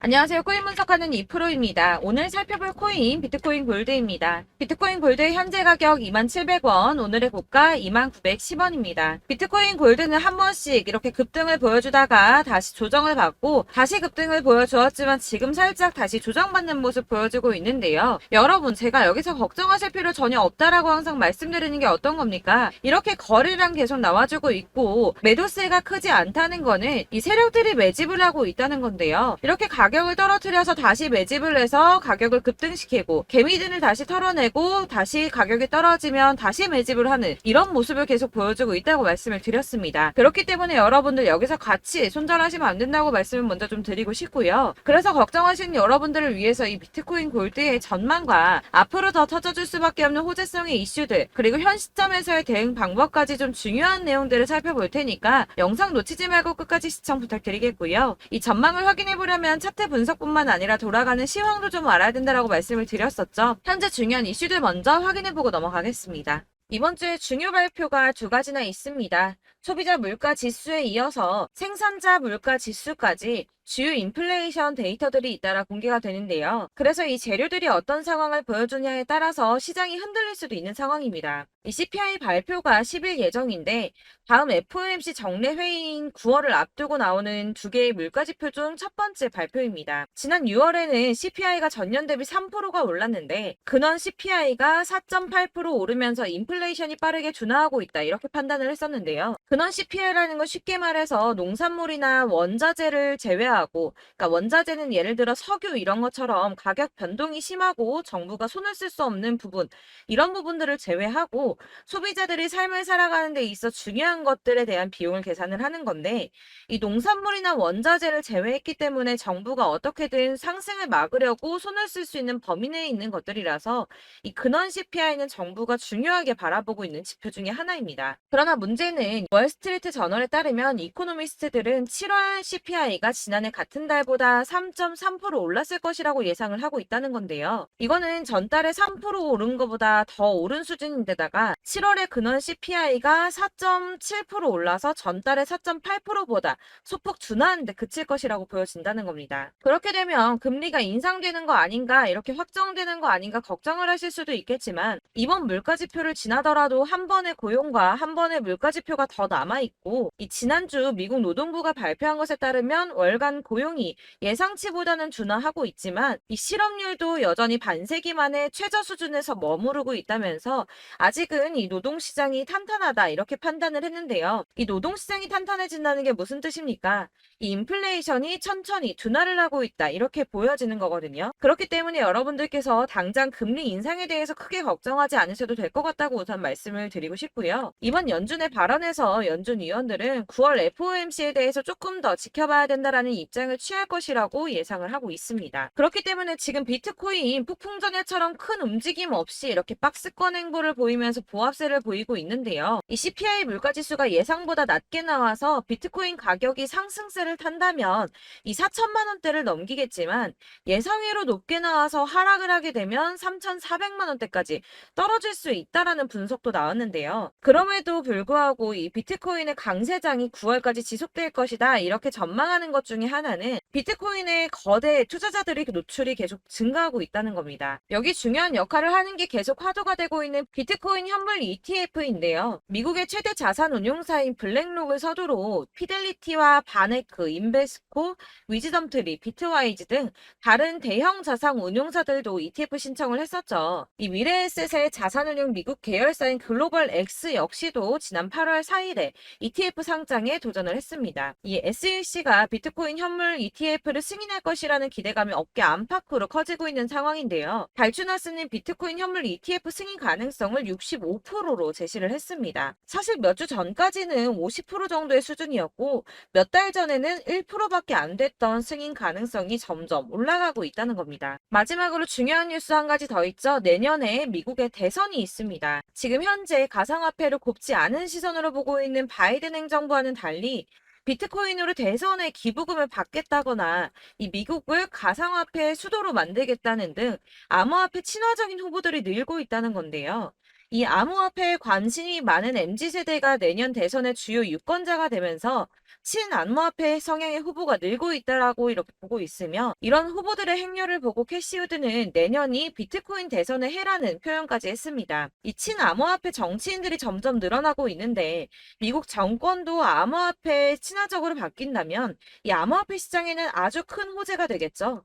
안녕하세요. 코인 분석하는 이프로입니다. 오늘 살펴볼 코인 비트코인 골드입니다. 비트코인 골드의 현재 가격 27,000원, 오늘의 고가 29,10원입니다. 비트코인 골드는 한 번씩 이렇게 급등을 보여주다가 다시 조정을 받고 다시 급등을 보여주었지만 지금 살짝 다시 조정받는 모습 보여주고 있는데요. 여러분, 제가 여기서 걱정하실 필요 전혀 없다라고 항상 말씀드리는 게 어떤 겁니까? 이렇게 거래량 계속 나와주고 있고 매도세가 크지 않다는 거는 이 세력들이 매집을 하고 있다는 건데요. 이렇게 가격을 떨어뜨려서 다시 매집을 해서 가격을 급등시키고 개미들을 다시 털어내고 다시 가격이 떨어지면 다시 매집을 하는 이런 모습을 계속 보여주고 있다고 말씀을 드렸습니다. 그렇기 때문에 여러분들 여기서 같이 손절하시면 안 된다고 말씀을 먼저 좀 드리고 싶고요. 그래서 걱정하시는 여러분들을 위해서 이 비트코인 골드의 전망과 앞으로 더 터져줄 수밖에 없는 호재성의 이슈들 그리고 현 시점에서의 대응 방법까지 좀 중요한 내용들을 살펴볼 테니까 영상 놓치지 말고 끝까지 시청 부탁드리겠고요. 이 전망을 확인해 보려면 차트 분석뿐만 아니라 돌아가는 시황도 좀 알아야 된다라고 말씀을 드렸었죠. 현재 중요한 이슈들 먼저 확인해보고 넘어가겠습니다. 이번 주에 중요 발표가 두 가지나 있습니다. 소비자 물가 지수에 이어서 생산자 물가 지수까지 주요 인플레이션 데이터들이 잇따라 공개가 되는데요. 그래서 이 재료들이 어떤 상황을 보여주냐에 따라서 시장이 흔들릴 수도 있는 상황입니다. 이 CPI 발표가 10일 예정인데 다음 FOMC 정례 회의인 9월을 앞두고 나오는 두 개의 물가지표 중 첫 번째 발표입니다. 지난 6월에는 CPI가 전년 대비 3%가 올랐는데 근원 CPI가 4.8% 오르면서 인플레이션이 빠르게 둔화하고 있다 이렇게 판단을 했었는데요. 근원 CPI라는 건 쉽게 말해서 농산물이나 원자재를 제외하고 그러니까 원자재는 예를 들어 석유 이런 것처럼 가격 변동이 심하고 정부가 손을 쓸 수 없는 부분 이런 부분들을 제외하고 소비자들이 삶을 살아가는 데 있어 중요한 것들에 대한 비용을 계산을 하는 건데 이 농산물이나 원자재를 제외했기 때문에 정부가 어떻게든 상승을 막으려고 손을 쓸 수 있는 범위 내에 있는 것들이라서 이 근원 CPI는 정부가 중요하게 바라보고 있는 지표 중에 하나입니다. 그러나 문제는 월스트리트 저널에 따르면 이코노미스트들은 7월 CPI가 지난해 같은 달보다 3.3% 올랐을 것이라고 예상을 하고 있다는 건데요. 이거는 전달에 3% 오른 것보다 더 오른 수준인데다가 7월에 근원 CPI가 4.7% 올라서 전달에 4.8%보다 소폭 둔화하는데 그칠 것이라고 보여진다는 겁니다. 그렇게 되면 금리가 인상되는 거 아닌가 이렇게 확정되는 거 아닌가 걱정을 하실 수도 있겠지만 이번 물가지표를 지나더라도 한 번의 고용과 한 번의 물가지표가 더 남아있고 이 지난주 미국 노동부가 발표한 것에 따르면 월간 고용이 예상치보다는 둔화하고 있지만 이 실업률도 여전히 반세기 만에 최저 수준에서 머무르고 있다면서 아직은 이 노동시장이 탄탄하다 이렇게 판단을 했는데요. 이 노동시장이 탄탄해진다는 게 무슨 뜻입니까? 이 인플레이션이 천천히 둔화를 하고 있다 이렇게 보여지는 거거든요. 그렇기 때문에 여러분들께서 당장 금리 인상에 대해서 크게 걱정하지 않으셔도 될 것 같다고 우선 말씀을 드리고 싶고요. 이번 연준의 발언에서 연준 위원들은 9월 FOMC에 대해서 조금 더 지켜봐야 된다라는 입장을 취할 것이라고 예상을 하고 있습니다. 그렇기 때문에 지금 비트코인 폭풍 전야처럼 큰 움직임 없이 이렇게 박스권 행보를 보이면서 보합세를 보이고 있는데요. 이 CPI 물가지수가 예상보다 낮게 나와서 비트코인 가격이 상승세를 탄다면 이 4천만 원대를 넘기겠지만 예상외로 높게 나와서 하락을 하게 되면 3,400만 원대까지 떨어질 수 있다라는 분석도 나왔는데요. 그럼에도 불구하고 이 비트코인의 강세장이 9월까지 지속될 것이다 이렇게 전망하는 것 중에 하나는 비트코인의 거대 투자자들이 노출이 계속 증가하고 있다는 겁니다. 여기 중요한 역할을 하는 게 계속 화두가 되고 있는 비트코인 현물 ETF인데요. 미국의 최대 자산 운용사인 블랙록을 서두로 피델리티와 바네크, 인베스코, 위즈덤트리, 비트와이즈 등 다른 대형 자산 운용사들도 ETF 신청을 했었죠. 이 미래에셋의 자산운용 미국 계열사인 글로벌 X 역시도 지난 8월 4일에 ETF 상장에 도전을 했습니다. 이 SEC가 비트코인 현물 ETF를 승인할 것이라는 기대감이 업계 안팎으로 커지고 있는 상황인데요. 발주나스는 비트코인 현물 ETF 승인 가능성을 65%로 제시를 했습니다. 사실 몇 주 전까지는 50% 정도의 수준이었고 몇 달 전에는 1%밖에 안 됐던 승인 가능성이 점점 올라가고 있다는 겁니다. 마지막으로 중요한 뉴스 한 가지 더 있죠. 내년에 미국에 대선이 있습니다. 지금 현재 가상화폐를 곱지 않은 시선으로 보고 있는 바이든 행정부와는 달리 비트코인으로 대선에 기부금을 받겠다거나 이 미국을 가상화폐의 수도로 만들겠다는 등 암호화폐 친화적인 후보들이 늘고 있다는 건데요. 이 암호화폐에 관심이 많은 MZ세대가 내년 대선의 주요 유권자가 되면서 친암호화폐 성향의 후보가 늘고 있다라고 이렇게 보고 있으며, 이런 후보들의 행렬을 보고 캐시우드는 내년이 비트코인 대선의 해라는 표현까지 했습니다. 이 친암호화폐 정치인들이 점점 늘어나고 있는데, 미국 정권도 암호화폐에 친화적으로 바뀐다면 이 암호화폐 시장에는 아주 큰 호재가 되겠죠.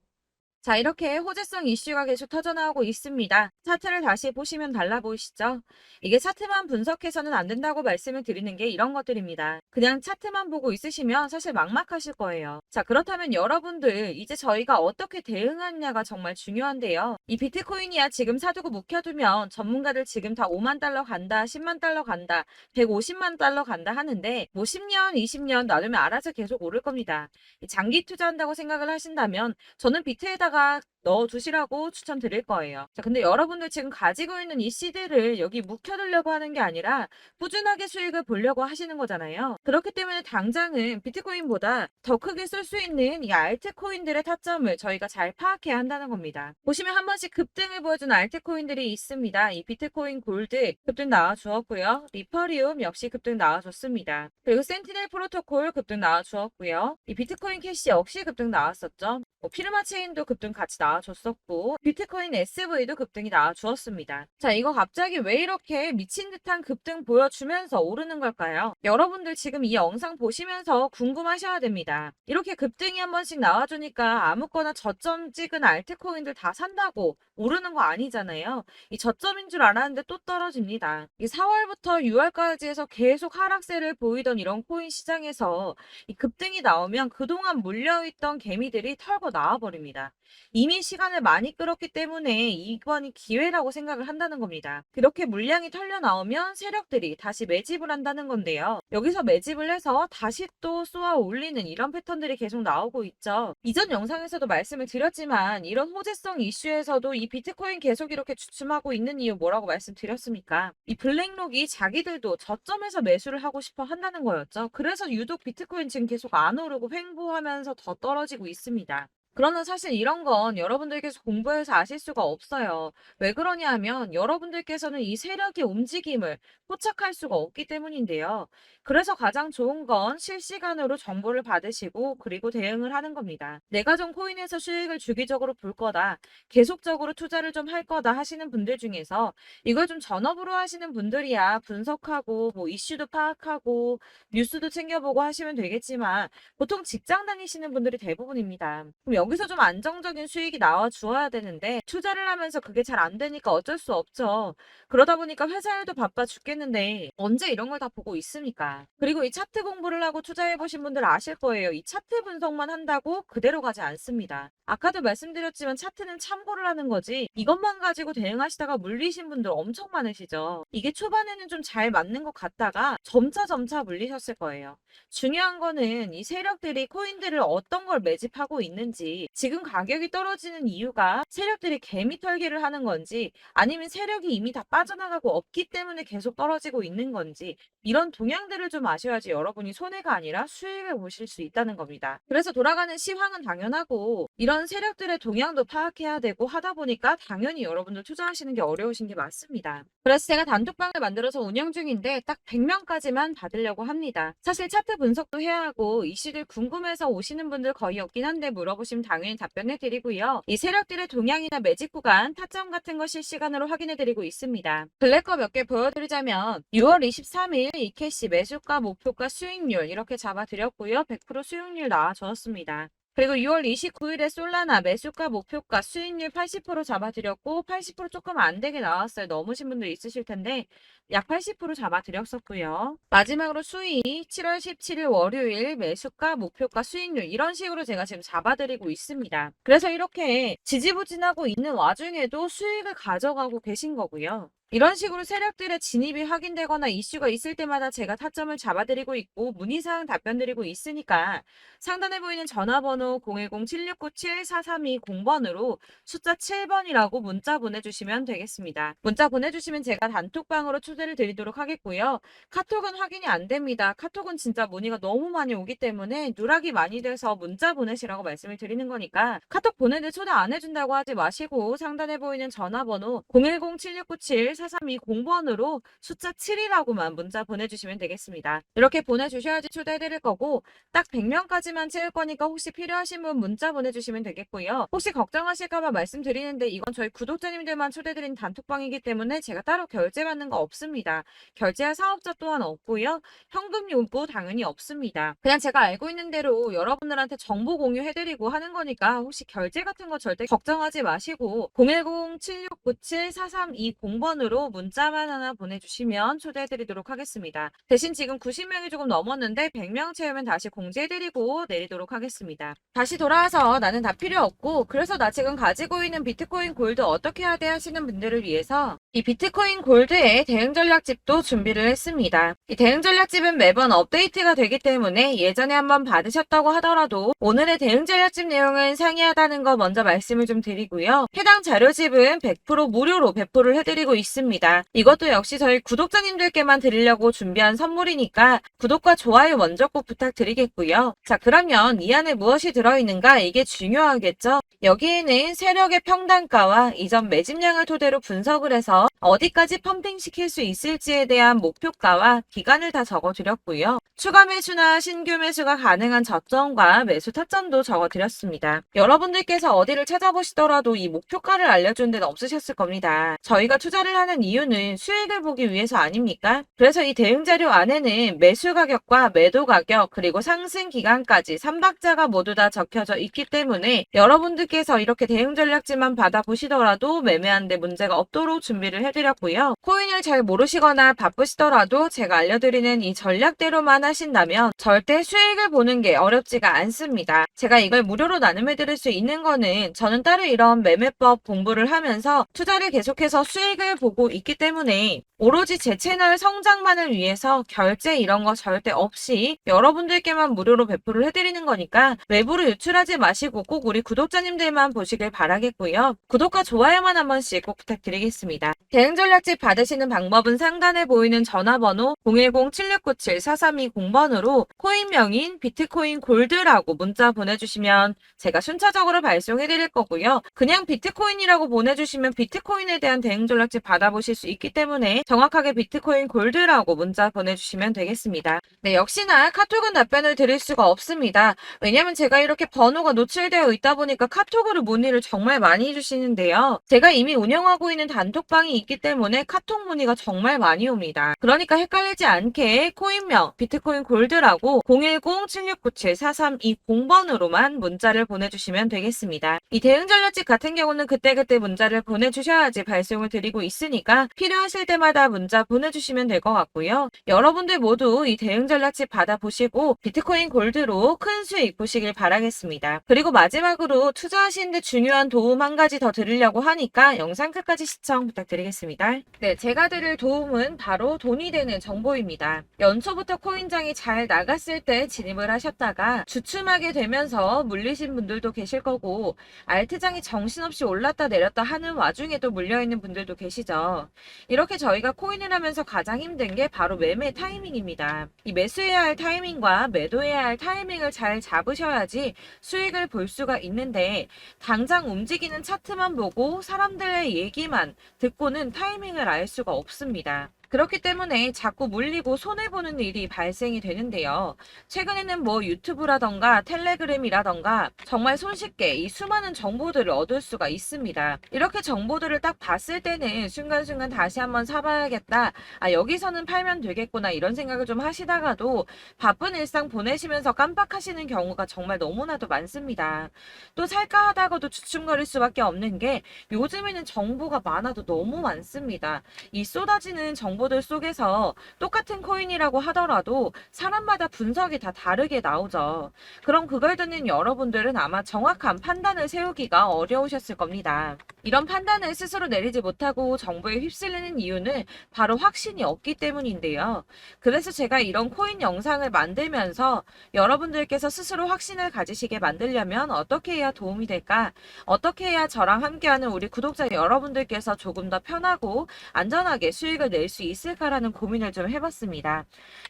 자, 이렇게 호재성 이슈가 계속 터져나오고 있습니다. 차트를 다시 보시면 달라 보이시죠? 이게 차트만 분석해서는 안 된다고 말씀을 드리는 게 이런 것들입니다. 그냥 차트만 보고 있으시면 사실 막막하실 거예요. 자, 그렇다면 여러분들 이제 저희가 어떻게 대응하느냐가 정말 중요한데요. 이 비트코인이야 지금 사두고 묵혀두면 전문가들 지금 다 5만 달러 간다, 10만 달러 간다, 150만 달러 간다 하는데 뭐 10년, 20년 놔두면 알아서 계속 오를 겁니다. 장기 투자한다고 생각을 하신다면 저는 비트에다가 넣어두시라고 추천드릴 거예요. 자, 근데 여러분들 지금 가지고 있는 이 CD를 여기 묵혀두려고 하는 게 아니라 꾸준하게 수익을 보려고 하시는 거잖아요. 그렇기 때문에 당장은 비트코인보다 더 크게 쏠 수 있는 이 알트코인들의 타점을 저희가 잘 파악해야 한다는 겁니다. 보시면 한 번씩 급등을 보여준 알트코인들이 있습니다. 이 비트코인 골드 급등 나와주었고요. 리퍼리움 역시 급등 나와줬습니다. 그리고 센티넬 프로토콜 급등 나와주었고요. 이 비트코인 캐시 역시 급등 나왔었죠. 피르마 체인도 급등 같이 나와줬었고, 비트코인 SV도 급등이 나와주었습니다. 자, 이거 갑자기 왜 이렇게 미친 듯한 급등 보여주면서 오르는 걸까요? 여러분들 지금 이 영상 보시면서 궁금하셔야 됩니다. 이렇게 급등이 한 번씩 나와주니까 아무거나 저점 찍은 알트코인들 다 산다고 오르는 거 아니잖아요. 이 저점인 줄 알았는데 또 떨어집니다. 이 4월부터 6월까지 해서 계속 하락세를 보이던 이런 코인 시장에서 이 급등이 나오면 그동안 물려있던 개미들이 털고 나와버립니다. 이미 시간을 많이 끌었기 때문에 이번이 기회라고 생각을 한다는 겁니다. 그렇게 물량이 털려 나오면 세력들이 다시 매집을 한다는 건데요. 여기서 매집을 해서 다시 또 쏘아 올리는 이런 패턴들이 계속 나오고 있죠. 이전 영상에서도 말씀을 드렸지만 이런 호재성 이슈에서도 이 비트코인 계속 이렇게 주춤하고 있는 이유 뭐라고 말씀드렸습니까? 이 블랙록이 자기들도 저점에서 매수를 하고 싶어 한다는 거였죠. 그래서 유독 비트코인 지금 계속 안 오르고 횡보하면서 더 떨어지고 있습니다. 그러나 사실 이런 건 여러분들께서 공부해서 아실 수가 없어요. 왜 그러냐 하면 여러분들께서는 이 세력의 움직임을 포착할 수가 없기 때문인데요. 그래서 가장 좋은 건 실시간으로 정보를 받으시고 그리고 대응을 하는 겁니다. 내가 좀 코인에서 수익을 주기적으로 볼 거다, 계속적으로 투자를 좀 할 거다 하시는 분들 중에서 이걸 좀 전업으로 하시는 분들이야 분석하고 뭐 이슈도 파악하고 뉴스도 챙겨보고 하시면 되겠지만, 보통 직장 다니시는 분들이 대부분입니다. 그럼 여기서 좀 안정적인 수익이 나와 주어야 되는데 투자를 하면서 그게 잘 안 되니까 어쩔 수 없죠. 그러다 보니까 회사 일도 바빠 죽겠는데 언제 이런 걸 다 보고 있습니까? 그리고 이 차트 공부를 하고 투자해 보신 분들 아실 거예요. 이 차트 분석만 한다고 그대로 가지 않습니다. 아까도 말씀드렸지만 차트는 참고를 하는 거지 이것만 가지고 대응하시다가 물리신 분들 엄청 많으시죠. 이게 초반에는 좀 잘 맞는 것 같다가 점차 물리셨을 거예요. 중요한 거는 이 세력들이 코인들을 어떤 걸 매집하고 있는지, 지금 가격이 떨어지는 이유가 세력들이 개미 털기를 하는 건지 아니면 세력이 이미 다 빠져나가고 없기 때문에 계속 떨어지고 있는 건지, 이런 동향들을 좀 아셔야지 여러분이 손해가 아니라 수익을 보실 수 있다는 겁니다. 그래서 돌아가는 시황은 당연하고 이런 세력들의 동향도 파악해야 되고 하다 보니까 당연히 여러분들 투자하시는 게 어려우신 게 맞습니다. 그래서 제가 단톡방을 만들어서 운영 중인데 딱 100명까지만 받으려고 합니다. 사실 차트 분석도 해야 하고 이슈들 궁금해서 오시는 분들 거의 없긴 한데 물어보시면 당연히 답변해 드리고요. 이 세력들의 동향이나 매집 구간, 타점 같은 거 실시간으로 확인해 드리고 있습니다. 블랙거 몇 개 보여드리자면 6월 23일 이캐시 매수가, 목표가, 수익률 이렇게 잡아드렸고요. 100% 수익률 나와줬습니다. 그리고 6월 29일에 솔라나 매수가, 목표가, 수익률 80% 잡아드렸고 80% 조금 안 되게 나왔어요. 넘으신 분들 있으실 텐데 약 80% 잡아드렸었고요. 마지막으로 수익 7월 17일 월요일 매수가, 목표가, 수익률 이런 식으로 제가 지금 잡아드리고 있습니다. 그래서 이렇게 지지부진하고 있는 와중에도 수익을 가져가고 계신 거고요. 이런 식으로 세력들의 진입이 확인되거나 이슈가 있을 때마다 제가 타점을 잡아드리고 있고 문의사항 답변드리고 있으니까 상단에 보이는 전화번호 010-7697-4320번으로 숫자 7번이라고 문자 보내주시면 되겠습니다. 문자 보내주시면 제가 단톡방으로 초대를 드리도록 하겠고요. 카톡은 확인이 안 됩니다. 카톡은 진짜 문의가 너무 많이 오기 때문에 누락이 많이 돼서 문자 보내시라고 말씀을 드리는 거니까 카톡 보내는데 초대 안 해준다고 하지 마시고 상단에 보이는 전화번호 010-7697 432-0번으로 숫자 7이라고만 문자 보내주시면 되겠습니다. 이렇게 보내주셔야지 초대해드릴 거고 딱 100명까지만 채울 거니까 혹시 필요하신 분 문자 보내주시면 되겠고요. 혹시 걱정하실까봐 말씀드리는데 이건 저희 구독자님들만 초대드린 단톡방이기 때문에 제가 따로 결제받는 거 없습니다. 결제할 사업자 또한 없고요. 현금 요구 당연히 없습니다. 그냥 제가 알고 있는 대로 여러분들한테 정보 공유해드리고 하는 거니까 혹시 결제 같은 거 절대 걱정하지 마시고 010-7697-4320번으로 문자만 하나 보내주시면 초대해드리도록 하겠습니다. 대신 지금 90명이 조금 넘었는데 100명 채우면 다시 공지해드리고 내리도록 하겠습니다. 다시 돌아와서 나는 다 필요 없고 그래서 나 지금 가지고 있는 비트코인 골드 어떻게 해야 돼 하시는 분들을 위해서 이 비트코인 골드의 대응 전략집도 준비를 했습니다. 이 대응 전략집은 매번 업데이트가 되기 때문에 예전에 한번 받으셨다고 하더라도 오늘의 대응 전략집 내용은 상이하다는 거 먼저 말씀을 좀 드리고요. 해당 자료집은 100% 무료로 배포를 해드리고 있습니다. 이것도 역시 저희 구독자님들께만 드리려고 준비한 선물이니까 구독과 좋아요 먼저 꼭 부탁드리겠고요. 자, 그러면 이 안에 무엇이 들어있는가 이게 중요하겠죠? 여기에는 세력의 평단가와 이전 매집량을 토대로 분석을 해서 어디까지 펌핑시킬 수 있을지에 대한 목표가와 기간을 다 적어드렸고요. 추가 매수나 신규 매수가 가능한 저점과 매수 타점도 적어드렸습니다. 여러분들께서 어디를 찾아보시더라도 이 목표가를 알려준 데는 없으셨을 겁니다. 저희가 투자를 하는 이유는 수익을 보기 위해서 아닙니까? 그래서 이 대응 자료 안에는 매수 가격과 매도 가격 그리고 상승 기간까지 3박자가 모두 다 적혀져 있기 때문에 여러분들께서 이렇게 대응 전략지만 받아보시더라도 매매하는데 문제가 없도록 준비를 해드렸고요. 코인을 잘 모르시거나 바쁘시더라도 제가 알려드리는 이 전략대로만 하신다면 절대 수익을 보는 게 어렵지가 않습니다. 제가 이걸 무료로 나눔해드릴 수 있는 거는 저는 따로 이런 매매법 공부를 하면서 투자를 계속해서 수익을 보고 있기 때문에 오로지 제 채널 성장만을 위해서 결제 이런 거 절대 없이 여러분들께만 무료로 배포를 해드리는 거니까 외부로 유출하지 마시고 꼭 우리 구독자님들만 보시길 바라겠고요. 구독과 좋아요만 한 번씩 꼭 부탁드리겠습니다. 대응 전략집 받으시는 방법은 상단에 보이는 전화번호 010-7697-4320번으로 코인명인 비트코인 골드라고 문자 보내주시면 제가 순차적으로 발송해드릴 거고요. 그냥 비트코인이라고 보내주시면 비트코인에 대한 대응 전략집 받아보실 수 있기 때문에 정확하게 비트코인 골드라고 문자 보내주시면 되겠습니다. 네, 역시나 카톡은 답변을 드릴 수가 없습니다. 왜냐면 제가 이렇게 번호가 노출되어 있다 보니까 카톡으로 문의를 정말 많이 해주시는데요. 제가 이미 운영하고 있는 단톡방이 있기 때문에 카톡 문의가 정말 많이 옵니다. 그러니까 헷갈리지 않게 코인명 비트코인 골드라고 010-7697-4320번으로만 문자를 보내주시면 되겠습니다. 이 대응 전략집 같은 경우는 그때그때 문자를 보내주셔야지 발송을 드리고 있으니까 필요하실 때마다 문자 보내주시면 될 것 같고요. 여러분들 모두 이 대응 전략집 받아보시고 비트코인 골드로 큰 수익 보시길 바라겠습니다. 그리고 마지막으로 투자하시는데 중요한 도움 한 가지 더 드리려고 하니까 영상 끝까지 시청 부탁드리겠습니다. 네, 제가 드릴 도움은 바로 돈이 되는 정보입니다. 연초부터 코인장이 잘 나갔을 때 진입을 하셨다가 주춤하게 되면서 물리신 분들도 계실 거고 알트장이 정신없이 올랐다 내렸다 하는 와중에도 물려있는 분들도 계시죠. 이렇게 저희가 코인을 하면서 가장 힘든 게 바로 매매 타이밍입니다. 이 매수해야 할 타이밍과 매도해야 할 타이밍을 잘 잡으셔야지 수익을 볼 수가 있는데 당장 움직이는 차트만 보고 사람들의 얘기만 듣고는 타이밍을 알 수가 없습니다. 그렇기 때문에 자꾸 물리고 손해보는 일이 발생이 되는데요. 최근에는 뭐 유튜브라던가 텔레그램이라던가 정말 손쉽게 이 수많은 정보들을 얻을 수가 있습니다. 이렇게 정보들을 딱 봤을 때는 순간순간 다시 한번 사봐야겠다. 아, 여기서는 팔면 되겠구나 이런 생각을 좀 하시다가도 바쁜 일상 보내시면서 깜빡하시는 경우가 정말 너무나도 많습니다. 또 살까 하다가도 주춤거릴 수밖에 없는 게 요즘에는 정보가 많아도 너무 많습니다. 이 쏟아지는 정보들 속에서 똑같은 코인이라고 하더라도 사람마다 분석이 다 다르게 나오죠. 그럼 그걸 듣는 여러분들은 아마 정확한 판단을 세우기가 어려우셨을 겁니다. 이런 판단을 스스로 내리지 못하고 정보에 휩쓸리는 이유는 바로 확신이 없기 때문인데요. 그래서 제가 이런 코인 영상을 만들면서 여러분들께서 스스로 확신을 가지시게 만들려면 어떻게 해야 도움이 될까? 어떻게 해야 저랑 함께하는 우리 구독자 여러분들께서 조금 더 편하고 안전하게 수익을 낼 수 있을까라는 고민을 좀 해봤습니다.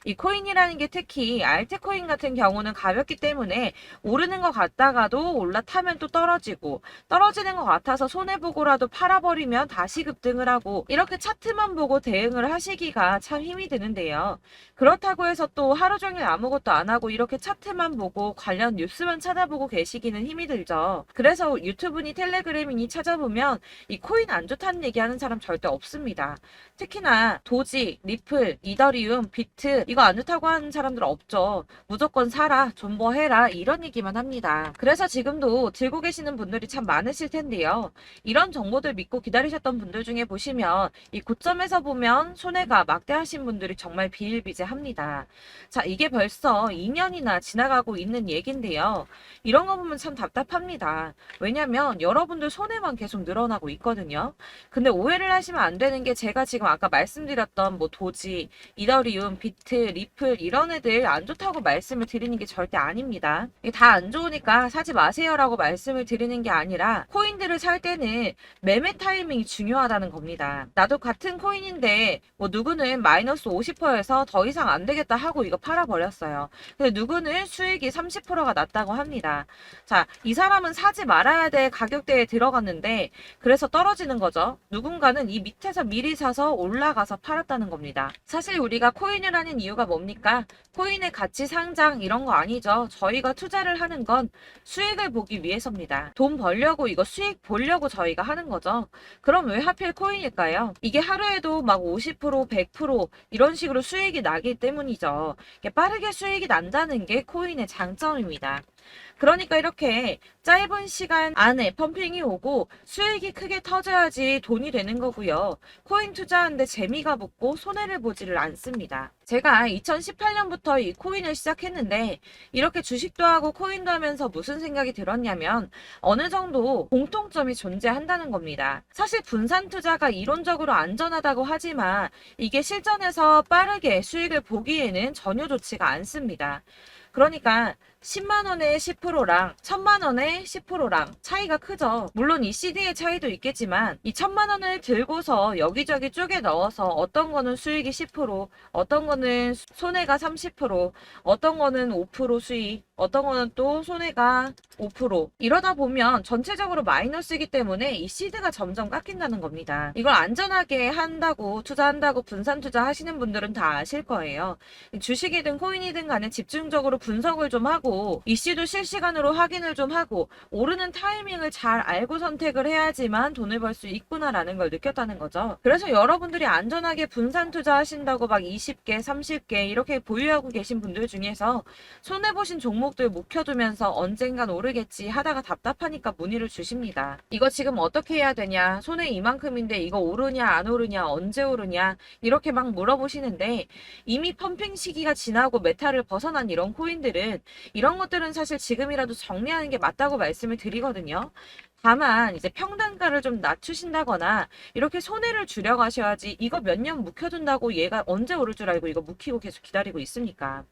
이 코인이라는 게 특히 알트코인 같은 경우는 가볍기 때문에 오르는 것 같다가도 올라타면 또 떨어지고 떨어지는 것 같아서 손해보고 보고라도 팔아버리면 다시 급등을 하고 이렇게 차트만 보고 대응을 하시기가 참 힘이 드는데요. 그렇다고 해서 또 하루 종일 아무것도 안 하고 이렇게 차트만 보고 관련 뉴스만 찾아보고 계시기는 힘이 들죠. 그래서 유튜브니 텔레그램이니 찾아보면 이 코인 안 좋다는 얘기하는 사람 절대 없습니다. 특히나 도지, 리플, 이더리움, 비트 이거 안 좋다고 하는 사람들 없죠. 무조건 사라, 존버해라 이런 얘기만 합니다. 그래서 지금도 들고 계시는 분들이 참 많으실 텐데요. 이런 정보들 믿고 기다리셨던 분들 중에 보시면 이 고점에서 보면 손해가 막대하신 분들이 정말 비일비재합니다. 자, 이게 벌써 2년이나 지나가고 있는 얘긴데요. 이런 거 보면 참 답답합니다. 왜냐면 여러분들 손해만 계속 늘어나고 있거든요. 근데 오해를 하시면 안 되는 게 제가 지금 아까 말씀드렸던 뭐 도지, 이더리움, 비트, 리플 이런 애들 안 좋다고 말씀을 드리는 게 절대 아닙니다. 이게 다 안 좋으니까 사지 마세요라고 말씀을 드리는 게 아니라 코인들을 살 때는 매매 타이밍이 중요하다는 겁니다. 나도 같은 코인인데 뭐 누구는 마이너스 50%에서 더 이상 안 되겠다 하고 이거 팔아버렸어요. 근데 누구는 수익이 30%가 났다고 합니다. 자, 이 사람은 사지 말아야 될 가격대에 들어갔는데 그래서 떨어지는 거죠. 누군가는 이 밑에서 미리 사서 올라가서 팔았다는 겁니다. 사실 우리가 코인을 하는 이유가 뭡니까? 코인의 가치 상장 이런 거 아니죠. 저희가 투자를 하는 건 수익을 보기 위해서입니다. 돈 벌려고 이거 수익 보려고 저희가 하는 거죠. 그럼 왜 하필 코인일까요? 이게 하루에도 막 50%, 100% 이런 식으로 수익이 나기 때문이죠. 빠르게 수익이 난다는 게 코인의 장점입니다. 그러니까 이렇게 짧은 시간 안에 펌핑이 오고 수익이 크게 터져야지 돈이 되는 거고요. 코인 투자하는데 재미가 붙고 손해를 보지를 않습니다. 제가 2018년부터 이 코인을 시작했는데 이렇게 주식도 하고 코인도 하면서 무슨 생각이 들었냐면 어느 정도 공통점이 존재한다는 겁니다. 사실 분산 투자가 이론적으로 안전하다고 하지만 이게 실전에서 빠르게 수익을 보기에는 전혀 좋지가 않습니다. 그러니까 10만 원에 10%랑 1000만 원에 10%랑 차이가 크죠. 물론 이 CD의 차이도 있겠지만 이 1000만 원을 들고서 여기저기 쪼개 넣어서 어떤 거는 수익이 10%, 어떤 거는 손해가 30%, 어떤 거는 5% 수익, 어떤 거는 또 손해가 5% 이러다 보면 전체적으로 마이너스이기 때문에 이 시드가 점점 깎인다는 겁니다. 이걸 안전하게 한다고 투자한다고 분산 투자하시는 분들은 다 아실 거예요. 주식이든 코인이든 간에 집중적으로 분석을 좀 하고 이슈도 실시간으로 확인을 좀 하고 오르는 타이밍을 잘 알고 선택을 해야지만 돈을 벌 수 있구나라는 걸 느꼈다는 거죠. 그래서 여러분들이 안전하게 분산 투자하신다고 막 20개, 30개 이렇게 보유하고 계신 분들 중에서 손해보신 종목들 묵혀두면서 언젠간 오르겠지 하다가 답답하니까 문의를 주십니다. 이거 지금 어떻게 해야 되냐? 손해 이만큼인데 이거 오르냐 안 오르냐 언제 오르냐 이렇게 막 물어보시는데 이미 펌핑 시기가 지나고 메타를 벗어난 이런 코인들은 이런 것들은 사실 지금이라도 정리하는 게 맞다고 말씀을 드리거든요. 다만 이제 평단가를 좀 낮추신다거나 이렇게 손해를 줄여가셔야지 이거 몇 년 묵혀둔다고 얘가 언제 오를 줄 알고 이거 묵히고 계속 기다리고 있습니까?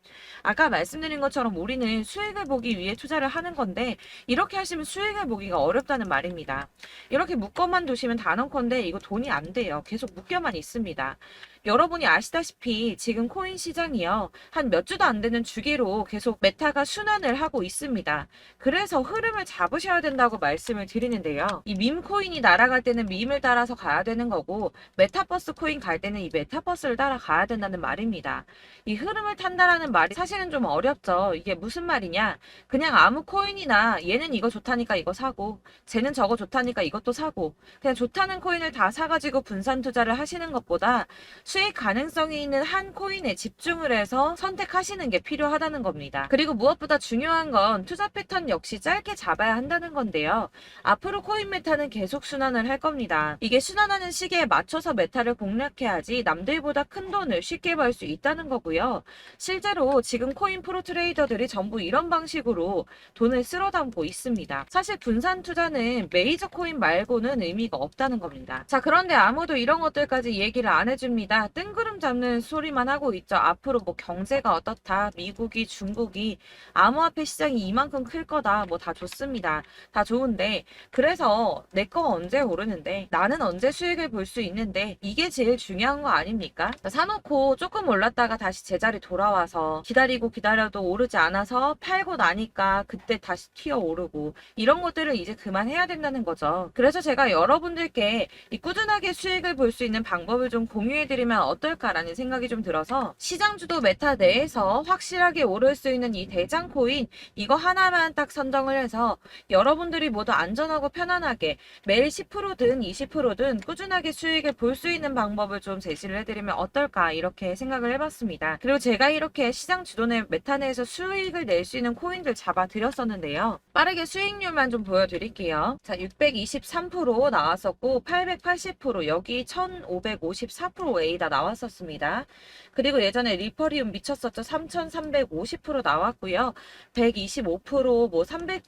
아까 말씀드린 것처럼 우리는 수익을 보기 위해 투자를 하는 건데 이렇게 하시면 수익을 보기가 어렵다는 말입니다. 이렇게 묶어만 두시면 단언컨대 이거 돈이 안 돼요. 계속 묶여만 있습니다. 여러분이 아시다시피 지금 코인 시장이요. 한 몇 주도 안 되는 주기로 계속 메타가 순환을 하고 있습니다. 그래서 흐름을 잡으셔야 된다고 말씀을 드리는데요. 이 밈 코인이 날아갈 때는 밈을 따라서 가야 되는 거고 메타버스 코인 갈 때는 이 메타버스를 따라가야 된다는 말입니다. 이 흐름을 탄다라는 말이 사실은 좀 어렵죠. 이게 무슨 말이냐? 그냥 아무 코인이나 얘는 이거 좋다니까 이거 사고 쟤는 저거 좋다니까 이것도 사고 그냥 좋다는 코인을 다 사가지고 분산 투자를 하시는 것보다 수익 가능성이 있는 한 코인에 집중을 해서 선택하시는 게 필요하다는 겁니다. 그리고 무엇보다 중요한 건 투자 패턴 역시 짧게 잡아야 한다는 건데요. 앞으로 코인 메타는 계속 순환을 할 겁니다. 이게 순환하는 시기에 맞춰서 메타를 공략해야지 남들보다 큰 돈을 쉽게 벌 수 있다는 거고요. 실제로 지금 코인 프로 트레이더들이 전부 이런 방식으로 돈을 쓸어 담고 있습니다. 사실 분산 투자는 메이저 코인 말고는 의미가 없다는 겁니다. 자, 그런데 아무도 이런 것들까지 얘기를 안 해줍니다. 뜬구름 잡는 소리만 하고 있죠. 앞으로 뭐 경제가 어떻다, 미국이, 중국이, 암호화폐 시장이 이만큼 클 거다, 뭐 다 좋습니다. 다 좋은데 그래서 내 거 언제 오르는데 나는 언제 수익을 볼 수 있는데 이게 제일 중요한 거 아닙니까? 사놓고 조금 올랐다가 다시 제자리 돌아와서 기다리고 기다려도 오르지 않아서 팔고 나니까 그때 다시 튀어 오르고 이런 것들을 이제 그만해야 된다는 거죠. 그래서 제가 여러분들께 이 꾸준하게 수익을 볼 수 있는 방법을 좀 공유해드리면 어떨까라는 생각이 좀 들어서 시장주도 메타 내에서 확실하게 오를 수 있는 이 대장 코인 이거 하나만 딱 선정을 해서 여러분들이 모두 안전하고 편안하게 매일 10%든 20%든 꾸준하게 수익을 볼 수 있는 방법을 좀 제시를 해드리면 어떨까 이렇게 생각을 해봤습니다. 그리고 제가 이렇게 시장 주도내 메타 내에서 수익을 낼 수 있는 코인들 잡아드렸었는데요. 빠르게 수익률만 좀 보여드릴게요. 자, 623% 나왔었고 880% 여기 1554% A다 나왔었습니다. 그리고 예전에 리퍼리움 미쳤었죠. 3350% 나왔고요. 125%, 뭐 300%,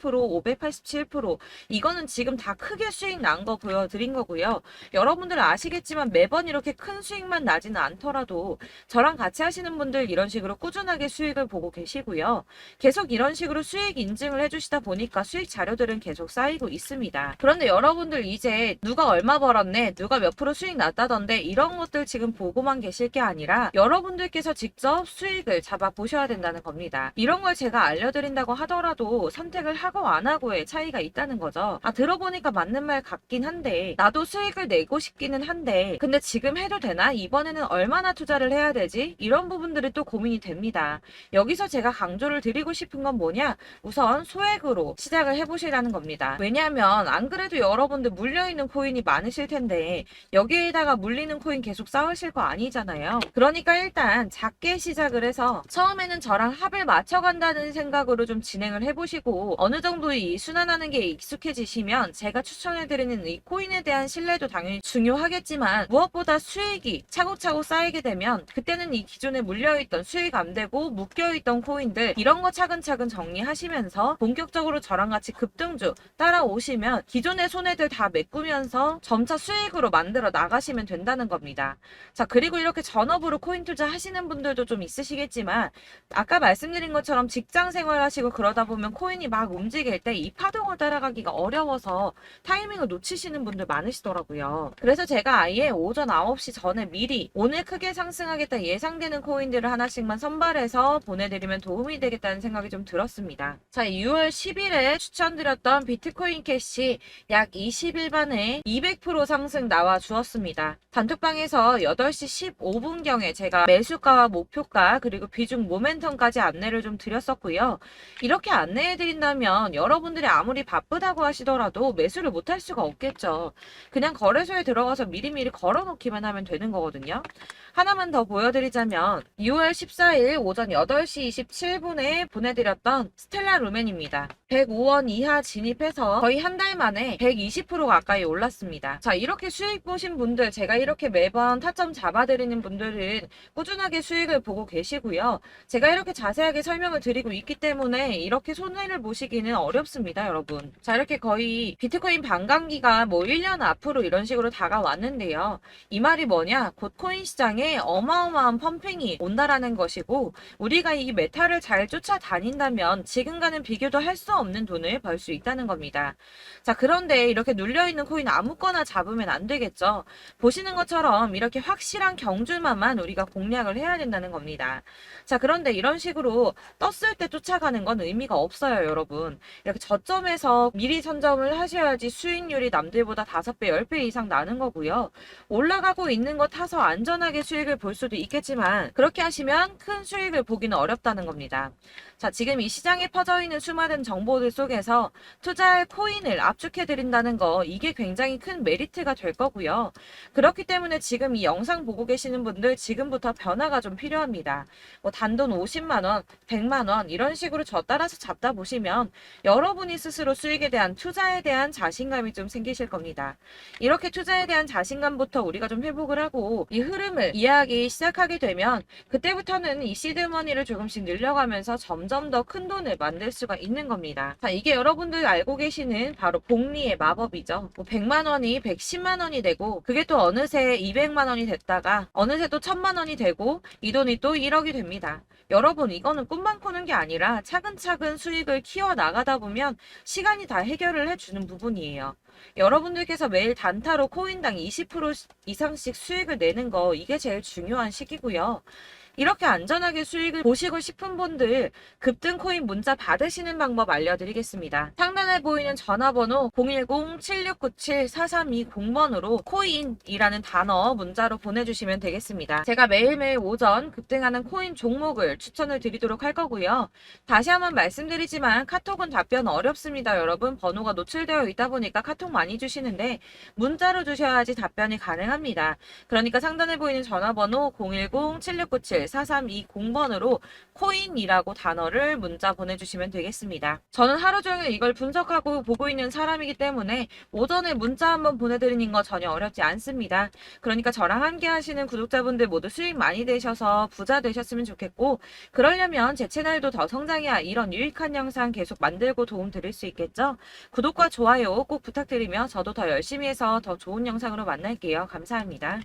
587% 이거는 지금 다 크게 수익 난 거 보여드린 거고요. 여러분들 아시겠지만 매번 이렇게 큰 수익만 나지는 않더라도 저랑 같이 하시는 분들 이런 식으로 꾸준하게 수익을 보고 계시고요. 계속 이런 식으로 수익 인증을 해주시다 보니까 수익 자료들은 계속 쌓이고 있습니다. 그런데 여러분들 이제 누가 얼마 벌었네, 누가 몇 프로 수익 났다던데 이런 것들 지금 보고만 계실 게 아니라 여러분들께서 직접 수익을 잡아 보셔야 된다는 겁니다. 이런 걸 제가 알려드린다고 하더라도 선택을 하고 안 하고의 차이가 있다는 거죠. 들어보니까 맞는 말 같긴 한데 나도 수익을 내고 싶기는 한데 근데 지금 해도 되나? 이번에는 얼마나 투자를 해야 되지? 이런 부분들이 또 고민이 됩니다. 여기서 제가 강조를 드리고 싶은 건 뭐냐? 우선 소액으로 시작을 해보시라는 겁니다. 왜냐하면 안 그래도 여러분들 물려있는 코인이 많으실 텐데 여기에다가 물리는 코인 계속 쌓으실 거 아니잖아요. 그러니까 일단 작게 시작을 해서 처음에는 저랑 합을 맞춰간다는 생각으로 좀 진행을 해보시고 어느 정도 이 순환하는 게 익숙해지시면 제가 추천해드리는 이 코인에 대한 신뢰도 당연히 중요하겠지만 무엇보다 수익이 차곡차곡 쌓이게 되면 그때는 이 기존에 물려있던 수익 안 되고 묶여있던 코인들 이런 거 차근차근 정리하시면서 본격적으로 저랑 같이 급등주 따라오시면 기존의 손해들 다 메꾸면서 점차 수익으로 만들어 나가시면 된다는 겁니다. 자, 그리고 이렇게 전업으로 코인 투자 하시는 분들도 좀 있으시겠지만 아까 말씀드린 것처럼 직장 생활하시고 그러다 보면 코인이 막 움직일 때 이 파동을 따라가기가 어려워서 타이밍을 놓치시는 분들 많으시더라고요. 그래서 제가 아예 오전 9시 전에 미리 오늘 크게 상승하겠다 예상되는 코인들을 하나씩만 선발해서 보내드리면 도움이 되겠다는 생각이 좀 들었습니다. 자, 6월 10일에 추천드렸던 비트코인 캐시 약 20일 만에 200% 상승 나와 주었습니다. 단톡방에서 8시 15분경에 제가 매수가와 목표가 그리고 비중 모멘텀까지 안내를 좀 드렸었고요. 이렇게 안내해드린다면 여러분들이 아무리 바쁘다고 하시더라도 매수를 못할 수가 없겠죠. 그냥 거래소에 들어가서 미리미리 걸어놓기만 하면 되는 거거든요. 하나만 더 보여드리자면 6월 14일 오전 8시 27분에 보내드렸던 스텔라 루멘입니다. 105원 이하 진입해서 거의 한 달 만에 120% 가까이 올랐습니다. 자, 이렇게 수익 보신 분들 제가 이렇게 매번 타점 잡아드리는 분들은 꾸준하게 수익을 보고 계시고요. 제가 이렇게 자세하게 설명을 드리고 있기 때문에 이렇게 손해를 보시기는 어렵습니다, 여러분. 자, 이렇게 거의 비트코인 반감기가 뭐 1년 앞으로 이런 식으로 다가왔는데요. 이 말이 뭐냐? 곧 코인 시장에 어마어마한 펌핑이 온다라는 것이고 우리가 이 메타를 잘 쫓아다닌다면 지금과는 비교도 할 수 없는 돈을 벌 수 있다는 겁니다. 자, 그런데 이렇게 눌려있는 코인 아무거나 잡으면 안 되겠죠. 보시는 것처럼 이렇게 확실한 경주만만 우리가 공략을 해야 된다는 겁니다. 자, 그런데 이런 식으로 떴을 때 쫓아가는 건 의미가 없어요, 여러분. 이렇게 저점에서 미리 선점을 하셔야지 수익률이 남들보다 5배, 10배 이상 나는 거고요. 올라가고 있는 거 타서 안전하게 수익을 볼 수도 있겠지만 그렇게 하시면 큰 수익을 보기는 어렵다는 겁니다. 자, 지금 이 시장에 퍼져 있는 수많은 정보들 속에서 투자할 코인을 압축해드린다는 거 이게 굉장히 큰 메리트가 될 거고요. 그렇기 때문에 지금 이 영상 보고 계시는 분들 지금부터 변화가 좀 필요합니다. 뭐 단돈 50만원, 100만원 이런 식으로 저 따라서 잡다 보시면 여러분이 스스로 수익에 대한 투자에 대한 자신감이 좀 생기실 겁니다. 이렇게 투자에 대한 자신감부터 우리가 좀 회복을 하고 이 흐름을 이해하기 시작하게 되면 그때부터는 이 시드머니를 조금씩 늘려가면서 점점 더 큰 돈을 만들 수가 있는 겁니다. 되겠습니다. 자, 이게 여러분들 알고 계시는 바로 복리의 마법이죠. 뭐 100만 원이 110만 원이 되고 그게 또 어느새 200만 원이 됐다가 어느새 또 1000만 원이 되고 이 돈이 또 1억이 됩니다. 여러분, 이거는 꿈만 꾸는 게 아니라 차근차근 수익을 키워 나가다 보면 시간이 다 해결을 해주는 부분이에요. 여러분들께서 매일 단타로 코인당 20% 이상씩 수익을 내는 거, 이게 제일 중요한 시기고요. 이렇게 안전하게 수익을 보시고 싶은 분들 급등 코인 문자 받으시는 방법 알려드리겠습니다. 상단에 보이는 전화번호 010-7697-4320번으로 코인이라는 단어 문자로 보내주시면 되겠습니다. 제가 매일매일 오전 급등하는 코인 종목을 추천을 드리도록 할 거고요. 다시 한번 말씀드리지만 카톡은 답변 어렵습니다. 여러분, 번호가 노출되어 있다 보니까 카톡 많이 주시는데 문자로 주셔야지 답변이 가능합니다. 그러니까 상단에 보이는 전화번호 010-7697-4320번으로 코인이라고 단어를 문자 보내주시면 되겠습니다. 저는 하루 종일 이걸 분석하고 보고 있는 사람이기 때문에 오전에 문자 한번 보내드리는 거 전혀 어렵지 않습니다. 그러니까 저랑 함께 하시는 구독자분들 모두 수익 많이 되셔서 부자 되셨으면 좋겠고, 그러려면 제 채널도 더 성장해야 이런 유익한 영상 계속 만들고 도움 드릴 수 있겠죠? 구독과 좋아요 꼭 부탁드리며 저도 더 열심히 해서 더 좋은 영상으로 만날게요. 감사합니다.